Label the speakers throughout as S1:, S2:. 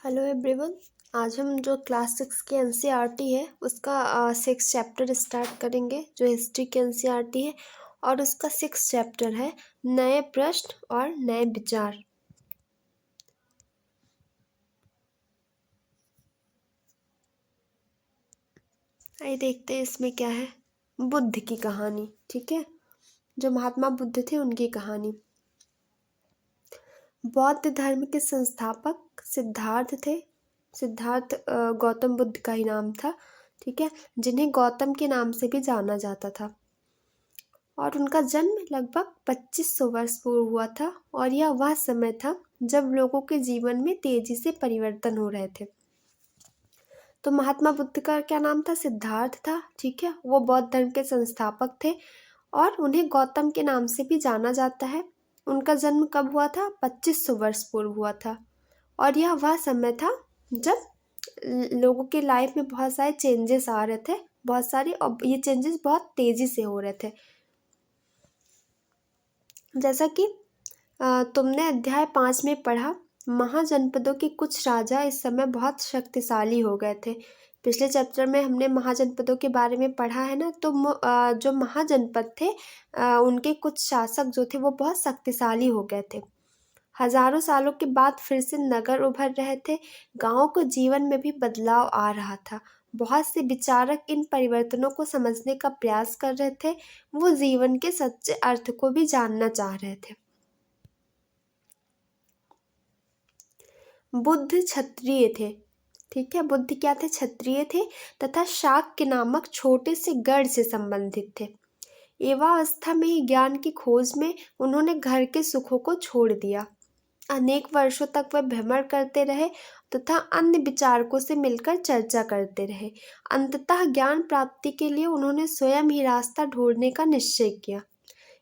S1: Hello everyone. आज हम जो क्लास 6 के एनसीईआरटी है उसका 6 चैप्टर स्टार्ट करेंगे जो हिस्ट्री के एनसीईआरटी है। और उसका 6 चैप्टर है नए प्रश्न और नए विचार। आइए देखते हैं इसमें क्या है। बुद्ध की कहानी, ठीक है, जो महात्मा बुद्ध थे उनकी कहानी। बौद्ध धर्म के संस्थापक सिद्धार्थ थे। सिद्धार्थ गौतम बुद्ध का ही नाम था, ठीक है, जिन्हें गौतम के नाम से भी जाना जाता था। और उनका जन्म लगभग 2500 वर्ष पूर्व हुआ था। और यह वह समय था जब लोगों के जीवन में तेजी से परिवर्तन हो रहे थे। तो महात्मा बुद्ध का क्या नाम था? सिद्धार्थ था, ठीक है। वो बौद्ध धर्म के संस्थापक थे और उन्हें गौतम के नाम से भी जाना जाता है। उनका जन्म कब हुआ था? 2500 वर्ष पूर्व हुआ था। और यह वह समय था जब लोगों के लाइफ में बहुत सारे चेंजेस आ रहे थे, बहुत सारे, और ये चेंजेस बहुत तेजी से हो रहे थे। जैसा कि तुमने अध्याय 5 में पढ़ा, महाजनपदों के कुछ राजा इस समय बहुत शक्तिशाली हो गए थे। पिछले चैप्टर में हमने महाजनपदों के बारे में पढ़ा है ना। तो जो महाजनपद थे, उनके कुछ शासक जो थे वो बहुत शक्तिशाली हो गए थे। हजारों सालों के बाद फिर से नगर उभर रहे थे। गांवों के जीवन में भी बदलाव आ रहा था। बहुत से विचारक इन परिवर्तनों को समझने का प्रयास कर रहे थे। वो जीवन के सच्चे अर्थ को भी जानना चाह रहे थे। बुद्ध क्षत्रिय थे, ठीक है। बुद्ध क्या थे? क्षत्रिय थे तथा शाक्य नामक छोटे से गढ़ से संबंधित थे। युवावस्था में ही ज्ञान की खोज में उन्होंने घर के सुखों को छोड़ दिया। अनेक वर्षों तक वह भ्रमण करते रहे तथा अन्य विचारकों से मिलकर चर्चा करते रहे। अंततः ज्ञान प्राप्ति के लिए उन्होंने स्वयं ही रास्ता ढूंढने का निश्चय किया।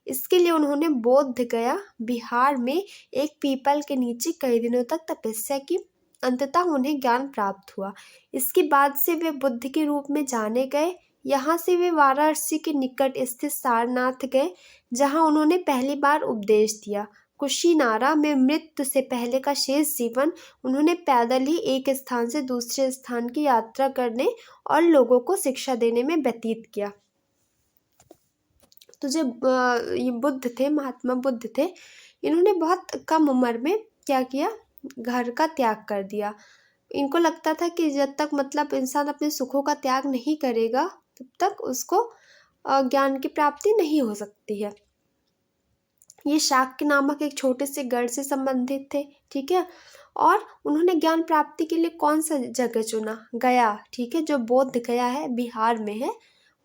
S1: इसके लिए उन्होंने बोध गया बिहार में एक पीपल के नीचे कई दिनों तक तपस्या की। अंततः उन्हें ज्ञान प्राप्त हुआ। इसके बाद से वे बुद्ध के रूप में जाने गए। यहाँ से वे वाराणसी के निकट स्थित सारनाथ गए, जहाँ उन्होंने पहली बार उपदेश दिया। कुशीनारा में मृत्यु से पहले का शेष जीवन उन्होंने पैदल ही एक स्थान से दूसरे स्थान की यात्रा करने और लोगों को शिक्षा देने में व्यतीत किया। तो जो ये बुद्ध थे, महात्मा बुद्ध थे, इन्होंने बहुत कम उम्र में क्या किया? घर का त्याग कर दिया। इनको लगता था कि जब तक मतलब इंसान अपने सुखों का त्याग नहीं करेगा तब तक उसको ज्ञान की प्राप्ति नहीं हो सकती है। ये शाक्य नामक एक छोटे से गढ़ से संबंधित थे, ठीक है। और उन्होंने ज्ञान प्राप्ति के लिए कौन सा जगह चुना? गया, ठीक है, जो बोध गया है, बिहार में है।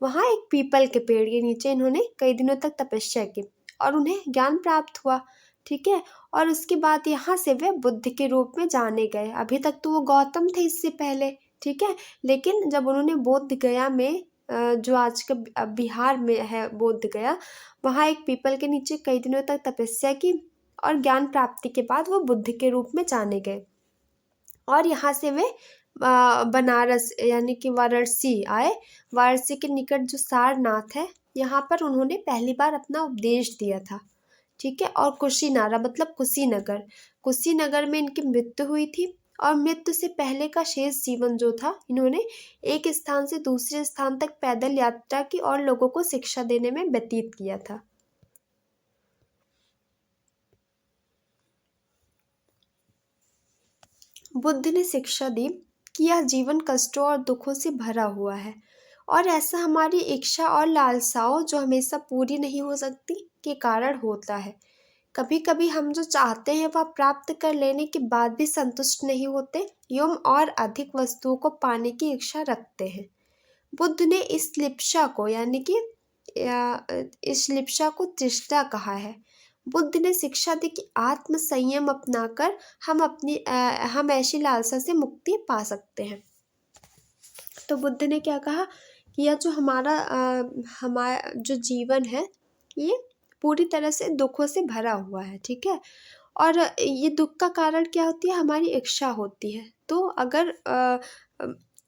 S1: वहाँ एक पीपल के पेड़ के नीचे इन्होंने कई दिनों तक तपस्या की और उन्हें ज्ञान प्राप्त हुआ, ठीक है। और उसके बाद यहाँ से वे बुद्ध के रूप में जाने गए। अभी तक तो वो गौतम थे इससे पहले, ठीक है। लेकिन जब उन्होंने बोध गया में जो आज का बिहार में है बोध गया, वहाँ एक पीपल के नीचे कई दिनों तक तपस्या की और ज्ञान प्राप्ति के बाद वो बुद्ध के रूप में जाने गए। और यहाँ से वे बनारस यानी कि वाराणसी आए। वाराणसी के निकट जो सारनाथ है, यहाँ पर उन्होंने पहली बार अपना उपदेश दिया था, ठीक है। और कुशीनारा मतलब कुशीनगर, कुशीनगर में इनकी मृत्यु हुई थी। और मृत्यु से पहले का शेष जीवन जो था, इन्होंने एक स्थान से दूसरे स्थान तक पैदल यात्रा की और लोगों को शिक्षा देने में व्यतीत किया था। बुद्ध ने शिक्षा दी कि यह जीवन कष्टों और दुखों से भरा हुआ है और ऐसा हमारी इच्छा और लालसाओं जो हमेशा पूरी नहीं हो सकती के कारण होता है। कभी कभी हम जो चाहते हैं वह प्राप्त कर लेने के बाद भी संतुष्ट नहीं होते एवं और अधिक वस्तुओं को पाने की इच्छा रखते हैं। बुद्ध ने इस लिप्सा को यानी कि इस लिप्सा को तृष्णा कहा है। बुद्ध ने शिक्षा दी कि आत्म संयम अपनाकर हम ऐसी लालसा से मुक्ति पा सकते हैं। तो बुद्ध ने क्या कहा कि यह जो हमारा जो जीवन है, ये पूरी तरह से दुखों से भरा हुआ है, ठीक है। और ये दुख का कारण क्या होती है? हमारी इच्छा होती है। तो अगर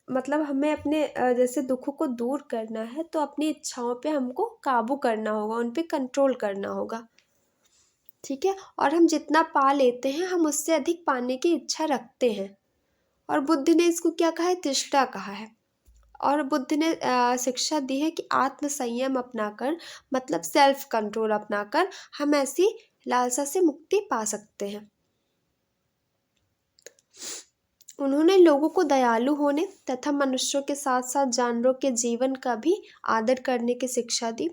S1: मतलब हमें अपने जैसे दुखों को दूर करना है तो अपनी इच्छाओं पे हमको काबू करना होगा, उन पे कंट्रोल करना होगा, ठीक है। और हम जितना पा लेते हैं हम उससे अधिक पाने की इच्छा रखते हैं। और बुद्ध ने इसको क्या कहा है, तृष्णा कहा है। और बुद्ध ने शिक्षा दी है कि आत्म संयम अपनाकर, मतलब सेल्फ कंट्रोल अपनाकर हम ऐसी लालसा से मुक्ति पा सकते हैं। उन्होंने लोगों को दयालु होने तथा मनुष्यों के साथ साथ जानवरों के जीवन का भी आदर करने की शिक्षा दी।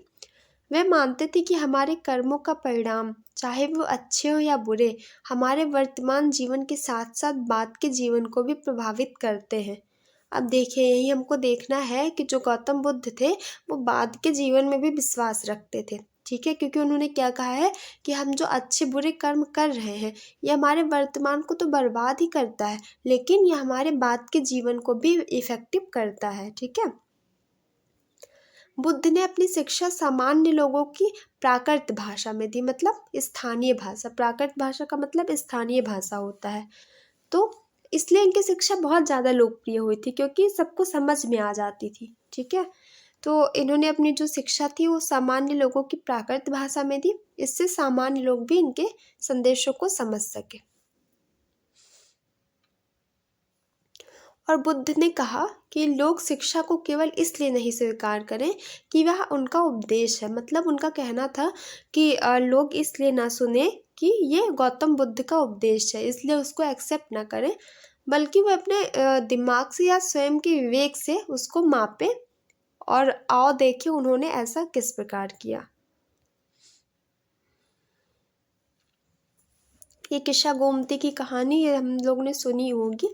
S1: वे मानते थे कि हमारे कर्मों का परिणाम, चाहे वो अच्छे हो या बुरे, हमारे वर्तमान जीवन के साथ साथ बाद के जीवन को भी प्रभावित करते हैं। अब देखिए, यही हमको देखना है कि जो गौतम बुद्ध थे वो बाद के जीवन में भी विश्वास रखते थे, ठीक है, क्योंकि उन्होंने क्या कहा है कि हम जो अच्छे बुरे कर्म कर रहे हैं ये हमारे वर्तमान को तो बर्बाद ही करता है, लेकिन ये हमारे बाद के जीवन को भी इफेक्टिव करता है, ठीक है। बुद्ध ने अपनी शिक्षा सामान्य लोगों की प्राकृत भाषा में दी, मतलब स्थानीय भाषा। प्राकृत भाषा का मतलब स्थानीय भाषा होता है। तो इसलिए इनकी शिक्षा बहुत ज़्यादा लोकप्रिय हुई थी, क्योंकि सबको समझ में आ जाती थी, ठीक है। तो इन्होंने अपनी जो शिक्षा थी वो सामान्य लोगों की प्राकृत भाषा में दी, इससे सामान्य लोग भी इनके संदेशों को समझ सके। और बुद्ध ने कहा कि लोग शिक्षा को केवल इसलिए नहीं स्वीकार करें कि वह उनका उपदेश है, मतलब उनका कहना था कि लोग इसलिए ना सुने कि ये गौतम बुद्ध का उपदेश है इसलिए उसको एक्सेप्ट ना करें, बल्कि वो अपने दिमाग से या स्वयं के विवेक से उसको मापे और आओ देखें उन्होंने ऐसा किस प्रकार किया। ये किस्सा गोमती की कहानी ये हम लोग ने सुनी होगी।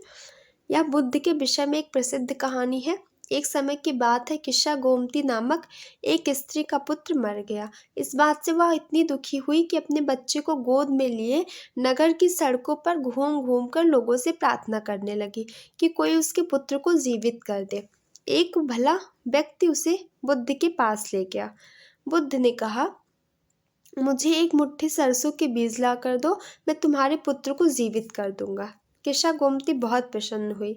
S1: यह बुद्ध के विषय में एक प्रसिद्ध कहानी है। एक समय की बात है, किस्सा गोमती नामक एक स्त्री का पुत्र मर गया। इस बात से वह इतनी दुखी हुई कि अपने बच्चे को गोद में लिए नगर की सड़कों पर घूम घूम कर लोगों से प्रार्थना करने लगी कि कोई उसके पुत्र को जीवित कर दे। एक भला व्यक्ति उसे बुद्ध के पास ले गया। बुद्ध ने कहा, मुझे एक मुट्ठी सरसों के बीज ला कर दो, मैं तुम्हारे पुत्र को जीवित कर दूंगा। किस्सा गोमती बहुत प्रसन्न हुई,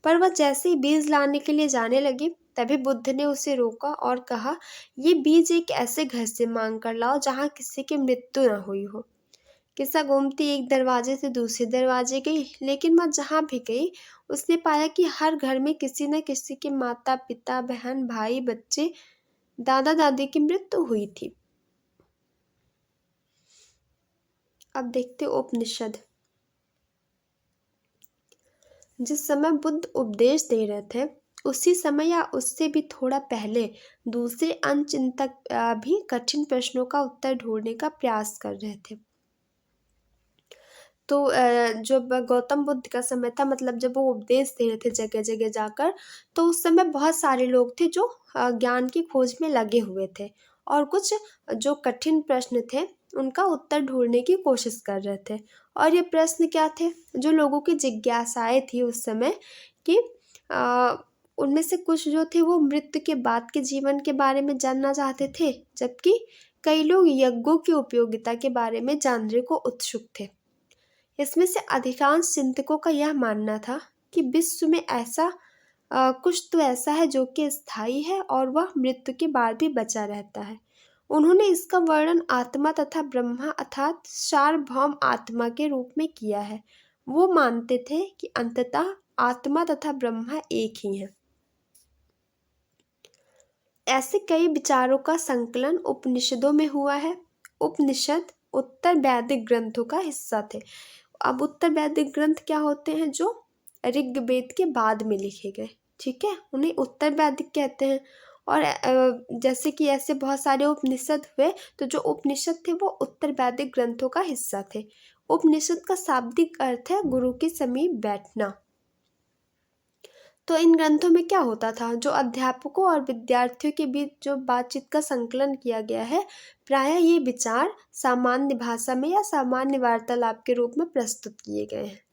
S1: पर वह जैसे ही बीज लाने के लिए जाने लगी तभी बुद्ध ने उसे रोका और कहा, ये बीज एक ऐसे घर से मांग कर लाओ जहाँ किसी की मृत्यु न हुई हो। किस्सा गोमती एक दरवाजे से दूसरे दरवाजे गई, लेकिन वह जहाँ भी गई उसने पाया कि हर घर में किसी न किसी के माता पिता बहन भाई बच्चे दादा दादी की मृत्यु हुई थी। अब देखते उपनिषद। जिस समय बुद्ध उपदेश दे रहे थे उसी समय या उससे भी थोड़ा पहले दूसरे अन्य चिंतक भी कठिन प्रश्नों का उत्तर ढूंढने का प्रयास कर रहे थे। तो जब गौतम बुद्ध का समय था, मतलब जब वो उपदेश दे रहे थे जगह जगह जाकर, तो उस समय बहुत सारे लोग थे जो ज्ञान की खोज में लगे हुए थे और कुछ जो कठिन प्रश्न थे उनका उत्तर ढूंढने की कोशिश कर रहे थे। और ये प्रश्न क्या थे, जो लोगों की जिज्ञासाएं थी उस समय कि उनमें से कुछ जो थे वो मृत्यु के बाद के जीवन के बारे में जानना चाहते थे, जबकि कई लोग यज्ञों की उपयोगिता के बारे में जानने को उत्सुक थे। इसमें से अधिकांश चिंतकों का यह मानना था कि विश्व में ऐसा कुछ तो ऐसा है जो कि स्थायी है और वह मृत्यु के बाद भी बचा रहता है। उन्होंने इसका वर्णन आत्मा तथा ब्रह्मा अर्थात सार्वभौम आत्मा के रूप में किया है। वो मानते थे कि अंततः आत्मा तथा ब्रह्मा एक ही है। ऐसे कई विचारों का संकलन उपनिषदों में हुआ है। उपनिषद उत्तर वैदिक ग्रंथों का हिस्सा थे। अब उत्तर वैदिक ग्रंथ क्या होते हैं, जो ऋग्वेद के बाद में लिखे गए, ठीक है, उन्हें उत्तर वैदिक कहते हैं। और जैसे कि ऐसे बहुत सारे उपनिषद हुए, तो जो उपनिषद थे वो उत्तर वैदिक ग्रंथों का हिस्सा थे। उपनिषद का शाब्दिक अर्थ है गुरु के समीप बैठना। तो इन ग्रंथों में क्या होता था, जो अध्यापकों और विद्यार्थियों के बीच जो बातचीत का संकलन किया गया है, प्रायः ये विचार सामान्य भाषा में या सामान्य वार्तालाप के रूप में प्रस्तुत किए गए हैं।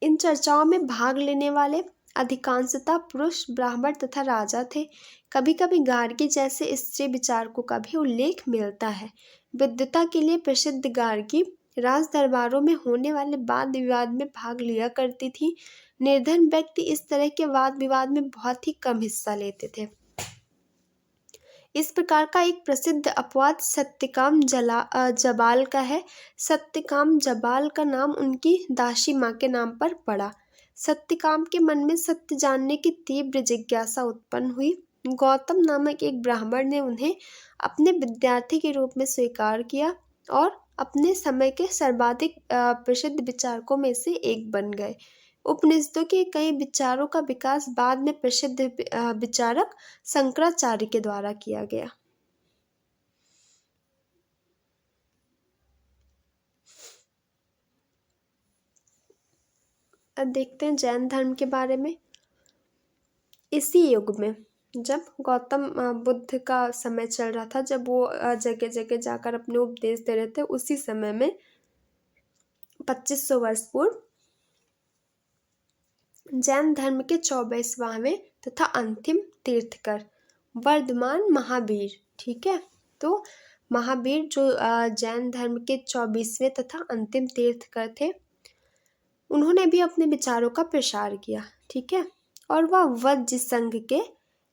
S1: इन चर्चाओं में भाग लेने वाले अधिकांशतः पुरुष ब्राह्मण तथा राजा थे। कभी कभी गार्गी जैसे स्त्री विचारकों का भी उल्लेख मिलता है। विद्वता के लिए प्रसिद्ध गार्गी राज दरबारों में होने वाले वाद विवाद में भाग लिया करती थी। निर्धन व्यक्ति इस तरह के वाद विवाद में बहुत ही कम हिस्सा लेते थे। इस प्रकार का एक प्रसिद्ध अपवाद सत्यकाम जबाल का है। सत्यकाम जबाल का नाम उनकी दासी माँ के नाम पर पड़ा। सत्यकाम के मन में सत्य जानने की तीव्र जिज्ञासा उत्पन्न हुई। गौतम नामक एक ब्राह्मण ने उन्हें अपने विद्यार्थी के रूप में स्वीकार किया और अपने समय के सर्वाधिक प्रसिद्ध विचारकों में से एक बन गए। उपनिषदों के कई विचारों का विकास बाद में प्रसिद्ध विचारक शंकराचार्य के द्वारा किया गया। अब देखते हैं जैन धर्म के बारे में। इसी युग में जब गौतम बुद्ध का समय चल रहा था, जब वो जगह जगह जाकर अपने उपदेश दे रहे थे, उसी समय में 2500 वर्ष पूर्व जैन धर्म के 24वें तथा अंतिम तीर्थकर वर्धमान महावीर, ठीक है, तो महावीर जो जैन धर्म के 24वें तथा अंतिम तीर्थकर थे, उन्होंने भी अपने विचारों का प्रसार किया, ठीक है। और वह वज्र संघ के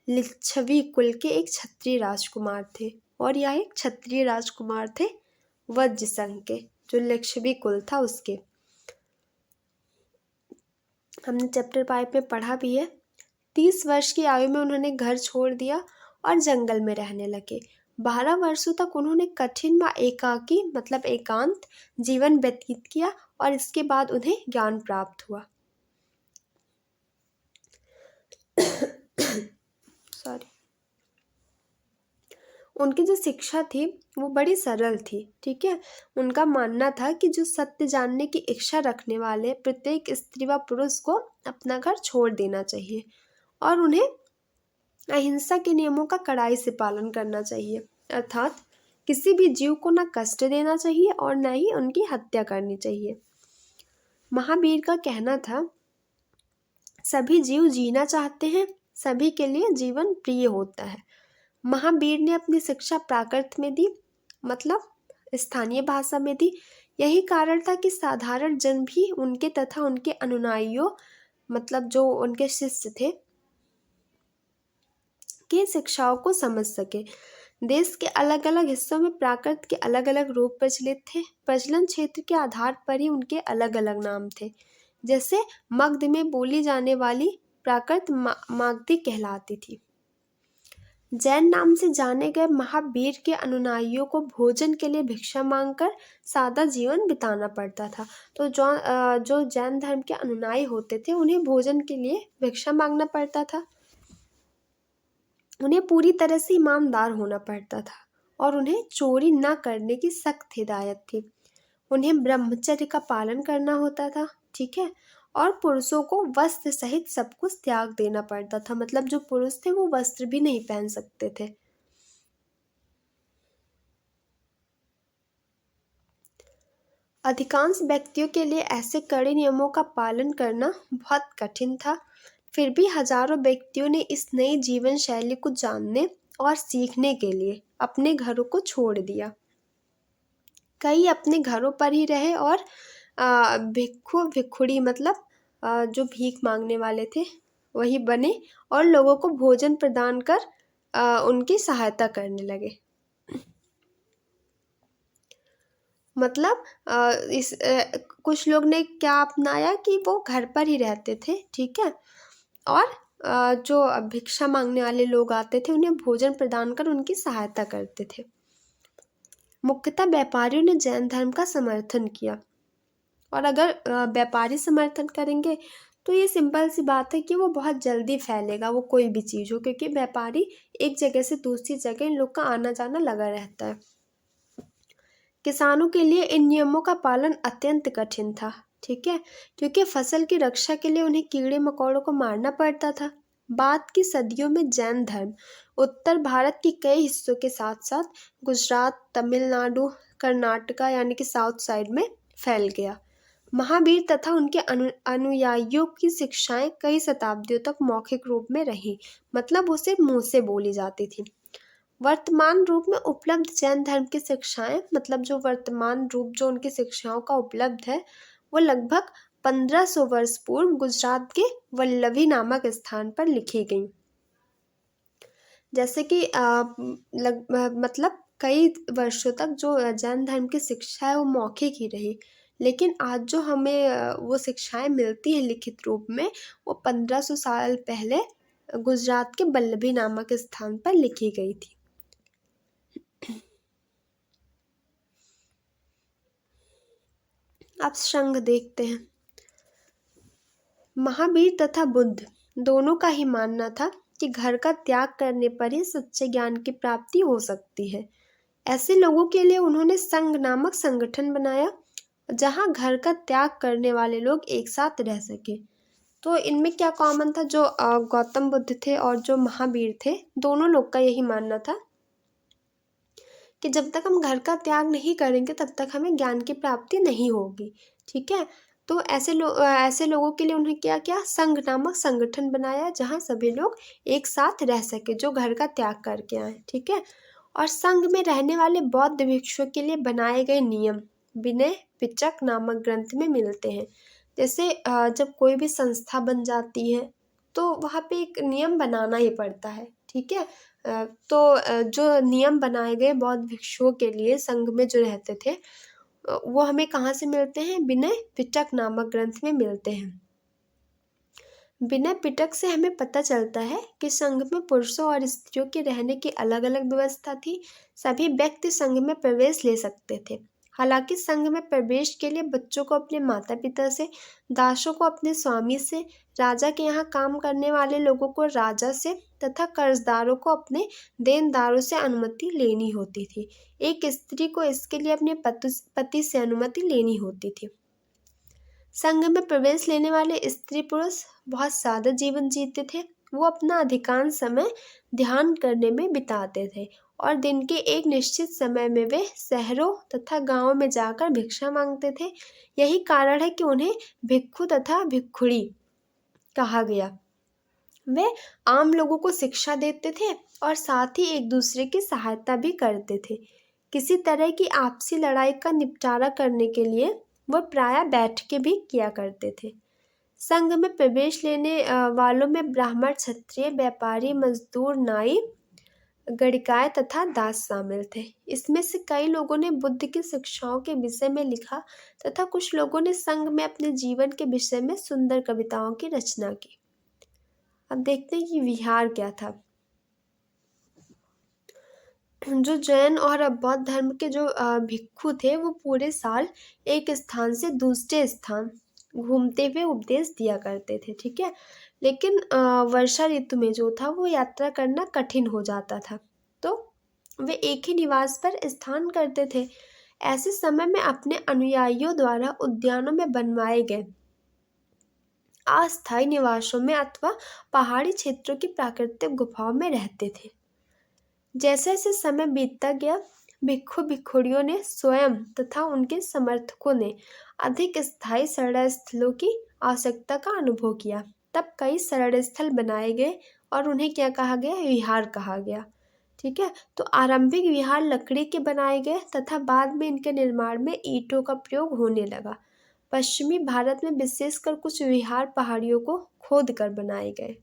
S1: लिच्छवी कुल के एक क्षत्रिय राजकुमार थे, और यह एक क्षत्रिय राजकुमार थे वज्र संघ के, जो लिच्छवी कुल था उसके। हमने चैप्टर 5 में पढ़ा भी है। 30 वर्ष की आयु में उन्होंने घर छोड़ दिया और जंगल में रहने लगे। 12 वर्षों तक उन्होंने कठिन व एकाकी मतलब एकांत जीवन व्यतीत किया और इसके बाद उन्हें ज्ञान प्राप्त हुआ। सॉरी। उनकी जो शिक्षा थी वो बड़ी सरल थी, ठीक है। उनका मानना था कि जो सत्य जानने की इच्छा रखने वाले प्रत्येक स्त्री व पुरुष को अपना घर छोड़ देना चाहिए और उन्हें अहिंसा के नियमों का कड़ाई से पालन करना चाहिए, अर्थात किसी भी जीव को न कष्ट देना चाहिए और न ही उनकी हत्या करनी चाहिए। महावीर का कहना था, सभी जीव जीना चाहते हैं, सभी के लिए जीवन प्रिय होता है। महावीर ने अपनी शिक्षा प्राकृत में दी, मतलब स्थानीय भाषा में दी। यही कारण था कि साधारण जन भी उनके तथा उनके अनुयायियों, मतलब जो उनके शिष्य थे, की शिक्षाओं को समझ सके। देश के अलग अलग हिस्सों में प्राकृत के अलग अलग रूप प्रचलित थे। प्रचलन क्षेत्र के आधार पर ही उनके अलग अलग नाम थे। जैसे मगध में बोली जाने वाली प्राकृत मागधी कहलाती थी। जैन नाम से जाने गए महावीर के अनुयायियों को भोजन के लिए भिक्षा मांगकर सादा जीवन बिताना पड़ता था। तो जो जैन धर्म के अनुयायी होते थे, उन्हें भोजन के लिए भिक्षा मांगना पड़ता था। उन्हें पूरी तरह से ईमानदार होना पड़ता था और उन्हें चोरी न करने की सख्त हिदायत थी। उन्हें ब्रह्मचर्य का पालन करना होता था, ठीक है। और पुरुषों को वस्त्र सहित सब कुछ त्याग देना पड़ता था, मतलब जो पुरुष थे वो वस्त्र भी नहीं पहन सकते थे। अधिकांश व्यक्तियों के लिए ऐसे कड़े नियमों का पालन करना बहुत कठिन था। फिर भी हजारों व्यक्तियों ने इस नई जीवन शैली को जानने और सीखने के लिए अपने घरों को छोड़ दिया। कई अपने घरों पर ही रहे और भिक्षु भिक्षुड़ी, मतलब जो भीख मांगने वाले थे वही बने और लोगों को भोजन प्रदान कर उनकी सहायता करने लगे। मतलब कुछ लोग ने क्या अपनाया कि वो घर पर ही रहते थे, ठीक है, और जो भिक्षा मांगने वाले लोग आते थे उन्हें भोजन प्रदान कर उनकी सहायता करते थे। मुख्यतः व्यापारियों ने जैन धर्म का समर्थन किया, और अगर व्यापारी समर्थन करेंगे तो ये सिंपल सी बात है कि वो बहुत जल्दी फैलेगा, वो कोई भी चीज़ हो, क्योंकि व्यापारी एक जगह से दूसरी जगह इन लोग का आना जाना लगा रहता है। किसानों के लिए इन नियमों का पालन अत्यंत कठिन था, ठीक है, क्योंकि फसल की रक्षा के लिए उन्हें कीड़े मकोड़ों को मारना पड़ता था। बाद की सदियों में जैन धर्म उत्तर भारत के कई हिस्सों के साथ साथ गुजरात, तमिलनाडु, कर्नाटका यानी कि साउथ साइड में फैल गया। महावीर तथा उनके अनुयायियों की शिक्षाएं कई शताब्दियों तक मौखिक रूप में रहीं, मतलब वो सिर्फ मुँह से बोली जाती थी। वर्तमान रूप में उपलब्ध जैन धर्म की शिक्षाएं, मतलब जो वर्तमान रूप जो उनकी शिक्षाओं का उपलब्ध है, वो लगभग 1500 वर्ष पूर्व गुजरात के वल्लभी नामक स्थान पर लिखी गई। जैसे कि मतलब कई वर्षों तक जो जैन धर्म की शिक्षा है वो मौखिक ही रही, लेकिन आज जो हमें वो शिक्षाएं मिलती हैं लिखित रूप में, वो 1500 साल पहले गुजरात के बल्लभी नामक स्थान पर लिखी गई थी। अब संघ देखते हैं। महावीर तथा बुद्ध दोनों का ही मानना था कि घर का त्याग करने पर ही सच्चे ज्ञान की प्राप्ति हो सकती है। ऐसे लोगों के लिए उन्होंने संघ नामक संगठन बनाया, जहां घर का त्याग करने वाले लोग एक साथ रह सके। तो इनमें क्या कॉमन था? जो गौतम बुद्ध थे और जो महावीर थे, दोनों लोग का यही मानना था कि जब तक हम घर का त्याग नहीं करेंगे तब तक हमें ज्ञान की प्राप्ति नहीं होगी। ठीक है, तो ऐसे लोगों के लिए उन्हें क्या किया? संघ नामक संगठन बनाया, जहाँ सभी लोग एक साथ रह सके जो घर का त्याग करके आए। ठीक है, और संघ में रहने वाले बौद्ध भिक्षुओं के लिए बनाए गए नियम विनय पिटक नामक ग्रंथ में मिलते हैं। जैसे जब कोई भी संस्था बन जाती है तो वहाँ पे एक नियम बनाना ही पड़ता है। ठीक है, जो नियम बनाए गए बौद्ध भिक्षुओं के लिए संघ में जो रहते थे, वो हमें कहाँ से मिलते हैं? विनय पिटक नामक ग्रंथ में मिलते हैं। विनय पिटक से हमें पता चलता है कि संघ में पुरुषों और स्त्रियों के रहने की अलग अलग व्यवस्था थी। सभी व्यक्ति संघ में प्रवेश ले सकते थे। हालांकि संघ में प्रवेश के लिए बच्चों को अपने माता पिता से, दासों को अपने स्वामी से, राजा के यहाँ काम करने वाले लोगों को राजा से तथा कर्जदारों को अपने देनदारों से अनुमति लेनी होती थी। एक स्त्री को इसके लिए अपने पति से अनुमति लेनी होती थी। संघ में प्रवेश लेने वाले स्त्री पुरुष बहुत सादा जीवन जीते थे। वो अपना अधिकांश समय ध्यान करने में बिताते थे और दिन के एक निश्चित समय में वे शहरों तथा गांवों में जाकर भिक्षा मांगते थे। यही कारण है कि उन्हें भिक्षु तथा भिक्षुणी कहा गया। वे आम लोगों को शिक्षा देते थे और साथ ही एक दूसरे की सहायता भी करते थे। किसी तरह की आपसी लड़ाई का निपटारा करने के लिए वह प्रायः बैठ के भी किया करते थे। संघ में प्रवेश लेने वालों में ब्राह्मण, क्षत्रिय, व्यापारी, मजदूर, नाई, गणिकाय तथा दास शामिल थे। इसमें से कई लोगों ने बुद्ध की शिक्षाओं के विषय में लिखा तथा कुछ लोगों ने संघ में अपने जीवन के विषय में सुंदर कविताओं की रचना की। अब देखते हैं कि विहार क्या था। जो जैन और बौद्ध धर्म के जो भिक्षु थे, वो पूरे साल एक स्थान से दूसरे स्थान घूमते हुए उपदेश दिया करते थे। ठीक है, लेकिन वर्षा ऋतु में जो था वो यात्रा करना कठिन हो जाता था, तो वे एक ही निवास पर स्थान करते थे। ऐसे समय में अपने अनुयायियों द्वारा उद्यानों में बनवाए गए अस्थायी निवासों में अथवा पहाड़ी क्षेत्रों की प्राकृतिक गुफाओं में रहते थे। जैसे जैसे समय बीतता गया, भिक्षु भिक्षुणियों ने स्वयं तथा उनके समर्थकों ने अधिक स्थायी शरण स्थलों की आवश्यकता का अनुभव किया। तब कई शरण स्थल बनाए गए और उन्हें क्या कहा गया? विहार कहा गया। ठीक है, तो आरंभिक विहार लकड़ी के बनाए गए तथा बाद में इनके निर्माण में ईंटों का प्रयोग होने लगा। पश्चिमी भारत में विशेषकर कुछ विहार पहाड़ियों को खोद कर बनाए गए।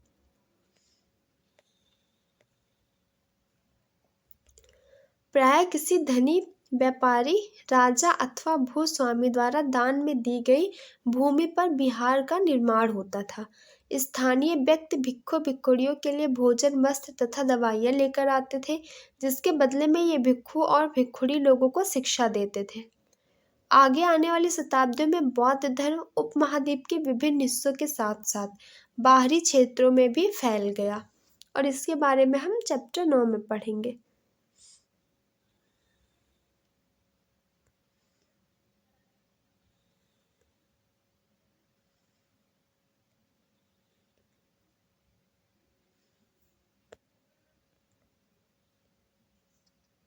S1: प्राय किसी धनी व्यापारी, राजा अथवा भूस्वामी द्वारा दान में दी गई भूमि पर विहार का निर्माण होता था। स्थानीय व्यक्ति भिक्षु भिक्षुणियों के लिए भोजन, वस्त्र तथा दवाइयाँ लेकर आते थे, जिसके बदले में ये भिक्षु और भिक्षुणी लोगों को शिक्षा देते थे। आगे आने वाली शताब्दियों में बौद्ध धर्म उपमहाद्वीप के विभिन्न हिस्सों के साथ साथ बाहरी क्षेत्रों में भी फैल गया, और इसके बारे में हम चैप्टर 9 में पढ़ेंगे।